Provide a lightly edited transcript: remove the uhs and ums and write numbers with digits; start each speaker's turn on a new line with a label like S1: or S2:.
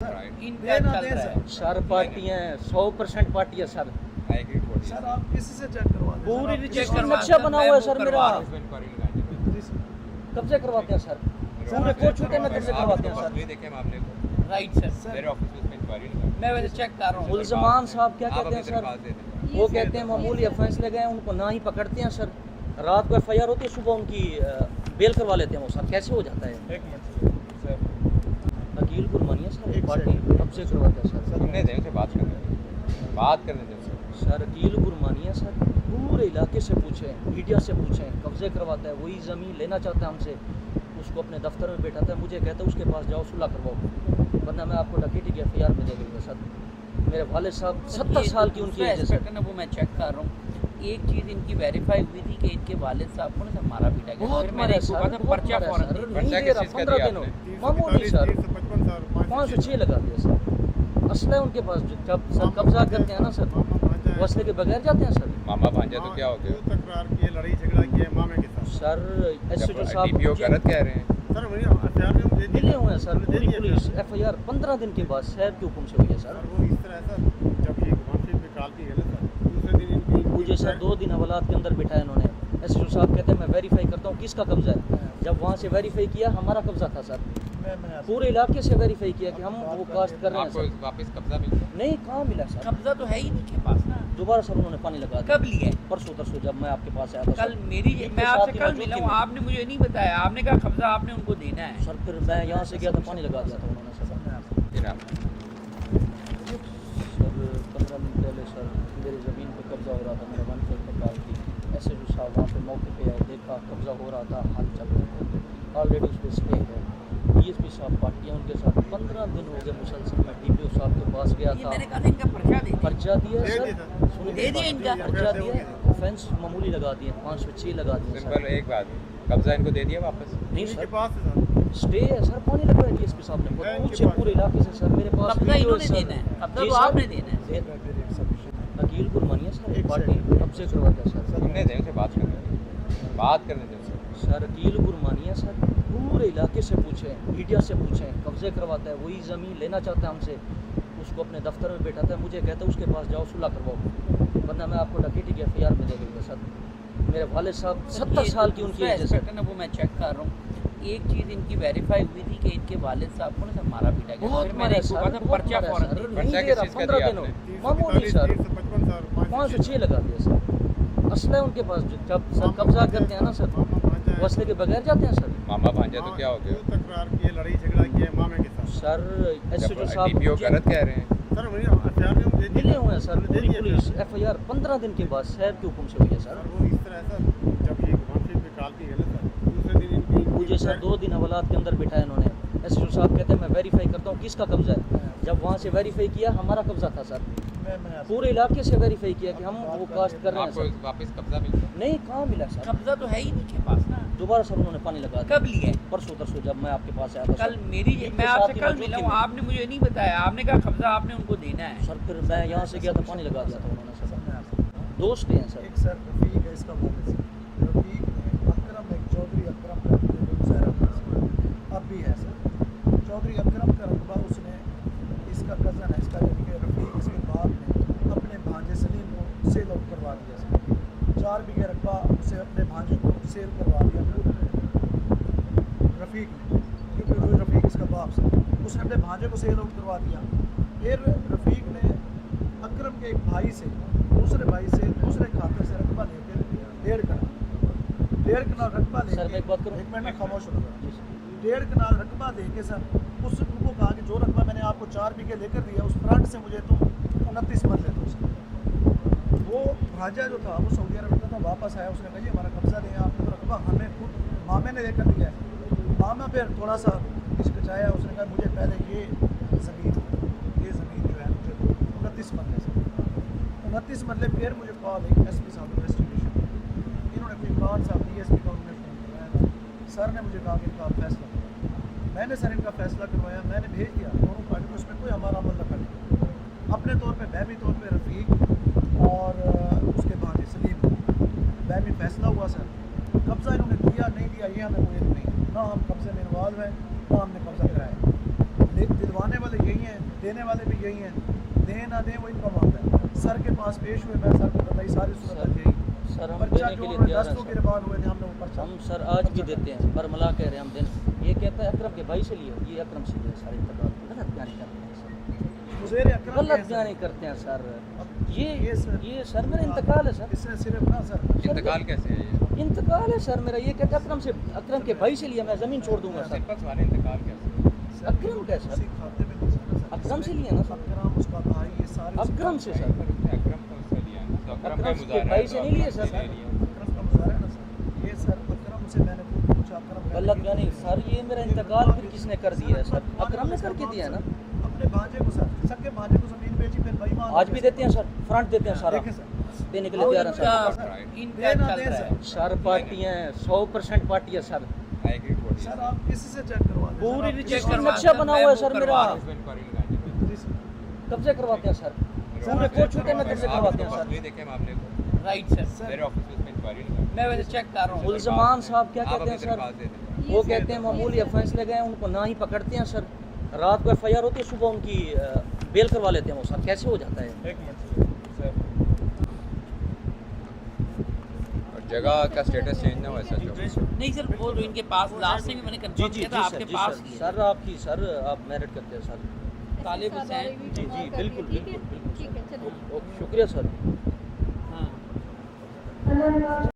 S1: Sir पार्टियां 100% party है sir.
S2: Sir आप किसी से चेक करवा दें?
S1: पूरी
S2: सर,
S1: रजिस्ट्री नक्शा बना हुआ है सर मेरा।
S2: आप
S1: कब्जे करवाते हैं सर, पूरे कोर्ट छूटे में कब्जे करवाते हैं सर।
S3: राइट सर,
S4: मेरे ऑफिस में इसमें इंक्वायरी लगा।
S3: मैं वैसे चेक कर रहा हूँ।
S1: मुल्ज़मान साहब क्या
S4: आप
S1: कहते
S4: अपनी
S1: हैं सर,
S4: दरख्वास्त दे दें।
S1: वो कहते हैं मामूली ऑफेंस ले गए उनको ना ही पकड़ते हैं सर। रात को एफआईआर होती है, सुबह उनकी बेल करवा लेते हैं वो सर। कैसे हो जाता है?
S2: एक मिनट सर,
S1: वकील गुरमानिया सर
S2: एक
S1: पार्टी कब्जे करवाते हैं सर।
S4: सुनने दें उसे बात करने दें, बात करने दें उसे।
S1: सर वकील गुरमानिया सर पूरे इलाके से पूछें, मीडिया से पूछें, कब्जे करवाता है। वही ज़मीन लेना चाहता है हमसे, उसको अपने दफ्तर में बैठाता है, मुझे कहता है उसके पास जाओ सुलह करवाओ, वरना मैं आपको डकैती की एफआईआर में दे दूँगा सर। मेरे वाले साहब 70 साल की उनकी एज है सर।
S3: वो मैं चेक कर रहा हूँ। एक चीज़ इनकी वेरीफाई हुई थी कि इनके वालिद साहब को ना सर मारा पीटा गया।
S1: बहुत
S3: फिर मैंने
S1: मारा
S3: इसको
S1: सर,
S3: कहा था
S1: बहुत
S3: पर्चा
S1: मारा
S3: फौरन
S1: सर।
S3: दे।
S1: नहीं
S4: पर्चा
S1: दे रहा,
S4: किस चीज़ का
S1: 15
S4: दिया
S1: दिन हो
S4: आपने?
S1: मामूली सर, 506 लगा दिया सर। असला है उनके पास, जब सर कब्जा करते हैं ना सर, वो असले के बगैर जाते हैं सर।
S4: मामा भांजा तो क्या हो गया?
S2: तकरार की, लड़ाई झगड़ा किया मामे के साथ।
S1: सर एसएचओ साहब
S4: डीपीओ गलत कह रहे हैं।
S2: सर मुझे हथियार में मुझे
S1: मिले हुए हैं सर। पूरी पुलिस एफआईआर 15 दिन के बाद शहर के हुक्म से हुई है सर।
S2: वो इस तरह सर, जब ये माफी निकालती है ना सर, दूसरे दिन इनकी
S1: मुझे सर 2 दिन हवालात के अंदर बिठाया इन्होंने। एसएचओ साहब कहते हैं मैं वेरीफाई करता हूँ किसका कब्जा है। जब वहाँ से वेरीफाई किया हमारा कब्जा था सर।
S2: मैं
S1: पूरे इलाके से वेरीफाई किया कि हम वो कास्ट कर रहे हैं
S4: आपको
S1: सर।
S4: वापस कब्जा मिल गया?
S1: नहीं, कहाँ मिला सर?
S3: कब्जा तो है ही नहीं के पास ना।
S1: दोबारा सर उन्होंने पानी लगा दिया।
S3: कब लिया है?
S1: परसों तरसों जब मैं आपके पास आया था
S3: कल
S1: सर।
S3: मेरी
S1: इनके
S3: मैं
S1: साथ
S3: आपसे
S1: ही
S3: कल
S1: मौजूद
S3: मिला
S1: थी
S3: हूँ,
S1: मैं।
S3: आपने मुझे नहीं बताया। आपने कहा कब्जा आपने उनको देना है।
S1: सर फिर मैं यहाँ से गया था, पानी लगा दिया था उन्होंने सर।
S4: जनाब,
S1: सर 15 दिन पहले सर मेरी ज़मीन पे कब्जा हो रहा था, मेरा 1 प्रकार की। एसएचओ साहब वहाँ पे मौके पे आए, देखा कब्जा हो रहा था, हाल चल रहे थे। ऑलरेडी उस पर स्टे है। डीएसपी साहब पार्टियाँ उनके साथ 15 दिन हो गए मुसलसल। मैं डीपीओ साहब के पास गया
S3: ये
S1: था,
S3: मैंने कहा था इनका पर्चा दे दिया।
S1: पर्चा दिया
S2: दे
S1: सर।
S2: दिया।
S1: सुनिए,
S3: दे दिया इनका।
S1: पर्चा दिया, ऑफेंस मामूली लगा दिए, 506 लगा दिए
S4: सिंपल
S1: सर।
S4: एक बात, कब्जा इनको दे दिया वापस?
S1: नहीं
S2: इनके
S1: सर,
S2: पास है सर।
S1: स्टे है सर। पानी लगवाया डीएसपी साहब ने
S2: है
S1: खुद
S2: इनके
S1: से
S2: पास।
S1: पूरे इलाके से सर। मेरे पास
S3: कब्जा
S1: वीडियो
S3: इन्होंने
S1: सर।
S3: देना है, कब्जा
S1: जी
S3: तो
S1: सर।
S3: आपने देना है।
S1: वकील गुरमानिया सर
S2: एक
S1: पार्टी
S2: सेकंड।
S1: कब्जे करवाते हैं सर।
S4: सुनने दें उसे बात करने दें, बात करने दें उसे।
S1: सर वकील गुरमानिया सर पूरे इलाके से पूछें, मीडिया से पूछें, कब्जे करवाता है। वही ज़मीन लेना चाहता है हमसे, उसको अपने दफ्तर में बैठाता है, मुझे कहता है उसके पास जाओ सुलह करवाओ, वरना मैं आपको डकैती की एफआईआर में दे दूँगा सर। मेरे वाले साहब 70 साल की उनकी एज है सर।
S3: वो मैं चेक कर रहा हूँ। एक चीज़ इनकी वेरीफाई हुई थी कि इनके वालिद साहब को ना सर मारा पीटा गया।
S1: बहुत
S3: फिर मैंने
S1: मारा
S3: इसको
S1: सर,
S3: कहा था
S1: बहुत
S3: पर्चा
S1: मारा
S3: फौरन
S1: सर।
S3: दे।
S1: नहीं
S4: पर्चा
S1: दे रहा,
S4: किस चीज़ का
S1: 15
S4: दिया
S1: दिन हो
S4: आपने?
S1: मामूली सर।
S2: 355
S1: 506 लगा दिया सर। असला है उनके पास, जब सर कब्जा करते हैं ना सर, वो असले के बगैर जाते हैं सर।
S4: मामा भांजा तो क्या हो गया?
S2: तकरार की, लड़ाई झगड़ा किया मामे के साथ।
S1: सर एसएचओ साहब
S4: डीपीओ गलत कह रहे हैं।
S2: सर मुझे हथियार में मुझे
S1: मिले हुए हैं सर। पूरी पुलिस एफआईआर 15 दिन के बाद शहर के हुक्म से हुई है सर।
S2: वो इस तरह सर, जब ये माफी निकालती है ना सर, दूसरे दिन इनकी
S1: मुझे सर 2 दिन हवालात के अंदर बिठाया इन्होंने। एसएचओ साहब कहते हैं मैं वेरीफाई करता हूँ किसका कब्जा है। जब वहाँ से वेरीफाई किया हमारा कब्जा था सर।
S2: मैं
S1: पूरे इलाके से वेरीफाई किया कि हम वो कास्ट कर रहे हैं
S4: आपको
S1: सर।
S4: वापस कब्जा मिल गया?
S1: नहीं, कहाँ मिला सर?
S3: कब्जा तो है ही नहीं के पास ना।
S1: दोबारा सर उन्होंने पानी लगा दिया।
S3: कब लिया है?
S1: परसों तरसों जब मैं आपके पास आया था
S3: कल
S1: सर।
S3: मेरी
S1: इनके
S3: मैं
S1: साथ
S3: आपसे
S1: ही
S3: कल
S1: मौजूद
S3: मिला
S1: थी
S3: हूँ,
S1: मैं।
S3: आपने मुझे नहीं बताया। आपने कहा कब्जा आपने उनको देना है।
S1: सर फिर मैं यहाँ से गया था, पानी लगा दिया था उन्होंने सर। दोस्त हैं सर।
S5: एक सर रफ़ीक है इसका वालिद सर। रफ़ीक ने अकरम, एक चौधरी अकरम का जो बेगूसराय का सर अब भी है सर। चौधरी अकरम का रकबा उसने, इसका कज़न है इसका, यानी कि रफ़ीक इसके बाप ने अपने भांजे सलीम को सेल आउट करवा दिया सर। 4 बीघे रकबा उसे अपने भांजे को सेल करवा दिया रफ़ीक ने, क्योंकि वो रफ़ीक इसका बाप सर, उसने अपने भांजे को सेल आउट करवा दिया। फिर रफ़ीक ने अकरम के एक भाई से, दूसरे भाई से दूसरे खाते से रकबा लेकर 1.5 कनाल रकबा लेके,
S1: सर मैं एक बात करूँ?
S5: 1 मिनट खामोश हो जाओ। 1.5 कनाल रकबा लेके सर उसको कहा कि जो रकबा मैंने आपको 4 बीघे लेकर दिया उस फ्रंट से मुझे तुम 29 मरले दो सर। वो भांजा जो था वो सऊदी अरब का था, वापस आया, उसने कहा ये हमारा कब्जा नहीं है, आपने तो रकबा हमें खुद मामे ने लेकर दिया है। मामा फिर थोड़ा सा हिचकिचाया, उसने कहा मुझे पहले ये ज़मीन जो है मुझे 29 मरले सर। 29 मरले। फिर मुझे कॉल है एसपी साहब इन्वेस्टिगेशन, इन्होंने कोई खान साहब डीएसपी का उन्होंने फ़ोन करवाया। सर ने मुझे कहा कि इनका फैसला करो। मैंने सर इनका फैसला करवाया, मैंने भेज दिया दोनों पार्टी को, उसमें कोई हमारा अमल रखा नहीं। अपने तौर पे बैमी तौर पे रफ़ीक और उसके भांजे सलीम बैमी फैसला हुआ सर। कब्ज़ा इन्होंने दिया नहीं दिया ये हमें कोई नहीं, ना हम कब्ज़े में इन्वॉल्व हैं, ना हमने कब्ज़ा कराया। दिलवाने वाले यही हैं देने वाले भी यही हैं, दें ना दें वो इनका मामला है। सर के पास पेश हुए, मैं सर को बताई सारी सूरत यही।
S1: सर हम
S5: पर्चा
S1: देने
S5: जो
S1: के लिए
S5: उन्होंने
S1: तैयार
S5: 10
S1: हैं
S5: लोग
S1: सर।
S5: गिरफ्तार हुए थे, हमने वो पर्चा
S1: हम सर आज भी देते हैं, बरमला कह रहे हैं हम देने। ये कहता है अकरम के भाई से लिए, ये अकरम से लिए सारे इंतकाल। गलत बयानी करते हैं सर,
S5: मुज़ेर अकरम
S1: गलत
S5: के हैं
S1: बयानी
S5: सर।
S1: करते हैं सर।
S5: ये सर-
S1: ये सर मेरा इंतकाल है सर,
S5: इससे सिर्फ ना सर,
S4: इंतकाल कैसे है ये
S1: इंतकाल है सर मेरा। ये कहता है अकरम के भाई से लिया, मैं ज़मीन छोड़ दूंगा सर।
S4: सिंपल सवाल है, इंतकाल कैसे
S1: अकरम का है सर,
S5: उसी खाते में नहीं सर।
S1: अकरम से लिया ना सर,
S5: अकरम उसका भाई, ये सारे उसके
S1: अकरम से सर।
S4: पर उसने अकरम को उससे लिया ना, तो अकरम का
S1: अकरम के
S4: मुजाहरा
S1: भाई
S4: है,
S1: से
S4: तो
S1: नहीं लिए
S4: अकरम
S1: सर।
S4: से ले लिया।
S5: अकरम का मुजाहरा है ना सर। ये सर अकरम से मैंने पूछा, अकरम
S1: गलत बयानी सर, ये मेरा इंतकाल फिर किसने कर दिया है सर? अकरम ने करके दिया है ना।
S5: अपने भांजे को सर, सके भांजे को जमीन बेची, फिर बेईमान
S1: आज भी देते हैं सर, फ्रंट देते हैं सारा,
S5: देखें सर,
S1: देने के लिए
S3: और
S1: तैयार हैं सर।
S3: इनका
S5: देना
S3: चल
S5: दे
S3: रहा है।
S1: सर पार्टियाँ 100% पार्टी है sir,
S4: I agree with what he
S5: sir
S4: said.
S5: आप किसी से चेक करवा दें।
S1: पूरी
S5: सर, आप
S1: रजिस्टर
S3: करवा
S1: नक्शा
S3: दें,
S1: बना
S3: मैं
S1: हुआ है
S3: वो
S1: सर
S3: करवा
S1: मेरा।
S3: रहा हूं।
S4: इसको इंक्वायरी लगानी है।
S5: जी सर।
S1: कब्जे करवाते हैं सर, पूरे कोर्ट छूटे में कब्जे करवाते हैं सर।
S4: आप देखें मामले को,
S3: राइट सर,
S4: मेरे ऑफिस में इसमें इंक्वायरी लगानी
S3: मैं वैसे चेक कर रहा हूँ।
S1: मुल्ज़मान साहब क्या
S4: आप
S1: कहते
S4: अपनी
S1: हैं सर?
S4: दरख्वास्त दे दें।
S1: वो कहते हैं मामूली फैसले गए, उनको ना ही पकड़ते हैं सर। रात को FIR होती है, सुबह उनकी बेल करवा लेते हैं वो सर। कैसे हो जाता है?
S5: एक मिनट सर।
S4: और जगह का स्टेटस चेंज ना हुआ सच हो।
S3: नहीं सर, वो जो इनके पास लास्ट में भी मैंने
S1: जी
S3: कंफर्म
S1: जी
S3: किया
S1: जी
S3: था
S1: सर,
S3: आपके
S1: जी
S3: पास
S1: सर।
S3: ही है।
S1: सर आपकी सर आप मेरिट करते हैं सर।
S3: तालिब हुसैन।
S1: जी जी बिल्कुल बिल्कुल बिल्कुल
S6: ठीक है, चलिए।
S1: शुक्रिया सर।
S3: हाँ